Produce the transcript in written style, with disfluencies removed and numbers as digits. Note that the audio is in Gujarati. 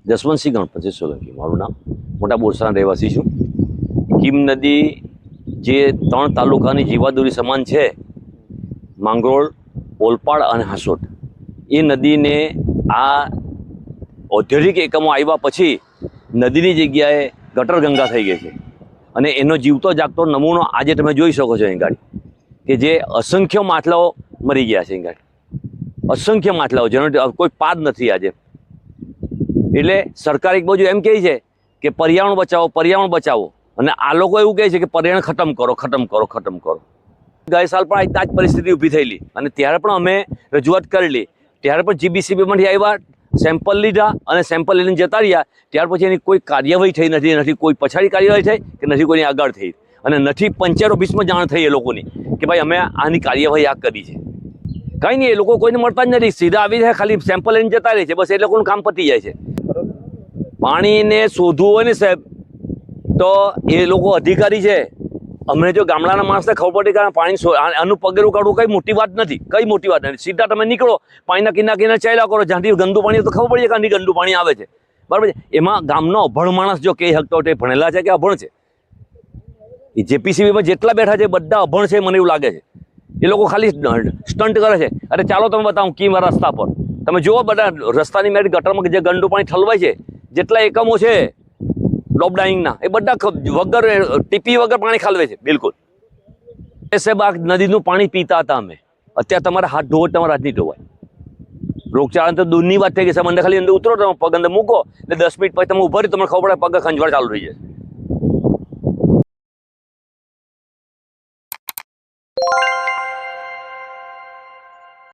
જસવંતસિંહ ગણપતિ સોલંકી મારું નામ, મોટા બોરસદના રહેવાસી છું। કીમ નદી જે 3 તાલુકાની જીવાદોરી સમાન છે, માંગરોળ, ઓલપાડ અને હાસોટ, એ નદીને આ ઔદ્યોગિક એકમો આવ્યા પછી નદીની જગ્યાએ ગટરગંગા થઈ ગઈ છે અને એનો જીવતો જાગતો નમૂનો આજે તમે જોઈ શકો છો અહીં ગાડી, કે જે અસંખ્ય માટલાઓ મરી ગયા છે અહીં ગાડી, અસંખ્ય માટલાઓ જેનો કોઈ પાદ નથી આજે। એટલે સરકાર એક બાજુ એમ કહે છે કે પર્યાવરણ બચાવો, પર્યાવરણ બચાવો, અને આ લોકો એવું કહે છે કે પર્યાવરણ ખતમ કરો, ખતમ કરો, ખતમ કરો। ગયા સાલ પણ આ જ પરિસ્થિતિ ઊભી થયેલી અને ત્યારે પણ અમે રજૂઆત કરેલી, ત્યારે પણ જીબીસીબીમાંથી આવ્યા, સેમ્પલ લીધા અને સેમ્પલ લઈને જતા રહ્યા। ત્યાર પછી એની કોઈ કાર્યવાહી થઈ નથી, નથી કોઈ પછાડી કાર્યવાહી થઈ કે નથી કોઈની આગળ થઈ, અને નથી પંચાયત ઓફિસમાં જાણ થઈ એ લોકોની કે ભાઈ અમે આની કાર્યવાહી આ કરી છે। કંઈ નહીં, એ લોકો કોઈને મળતા જ નથી, સીધા આવી જાય, ખાલી સેમ્પલ લઈને જતા રહે છે, બસ એ લોકોનું કામ પતી જાય છે। પાણીને શોધવું હોય ને સાહેબ, તો એ લોકો અધિકારી છે, અમને જો ગામડાના માણસને ખબર પડે કે પાણી આનું પગેરું કાઢવું કઈ મોટી વાત નથી, કઈ મોટી વાત નથી। સીધા તમે નીકળો, પાણીના કિનારે ચાલ્યા કરો, જ્યાંથી ગંદુ પાણી તો ખબર પડી જાય કે ગંદુ પાણી આવે છે, બરાબર છે। એમાં ગામનો અભણ માણસ જો કહી શકતો હોય, ભણેલા છે કે અભણ છે? એ જેપીસીબીમાં જેટલા બેઠા છે બધા અભણ છે, મને એવું લાગે છે। એ લોકો ખાલી સ્ટન્ટ કરે છે। અરે ચાલો તમે બતાવું કીમ રસ્તા પર, તમે જુઓ બધા રસ્તાની મેરી ગટરમાં જે ગંદુ પાણી ઠલવાય છે, જેટલા એકમો છે ડોબ ડાઈંગના, એ બધા વગર ટીપી વગર પાણી ખાલવે છે, બિલકુલ। એ સાહેબ આ નદીનું પાણી પીતા હતા અમે, અત્યારે તમારા હાથ ધોવો, તમારા હાથ નહીં ધોવાય। રોગચાળા તો દૂરની વાત થઈ ગઈ, સાહેબ અંદર ખાલી અંદર ઉતરો, તમે પગ અંદર મૂકો, એટલે 10 મિનિટ પછી તમે ઉભા રહી, તમને ખબર પડે પગ ખંજવાળ ચાલુ થઈ જાય।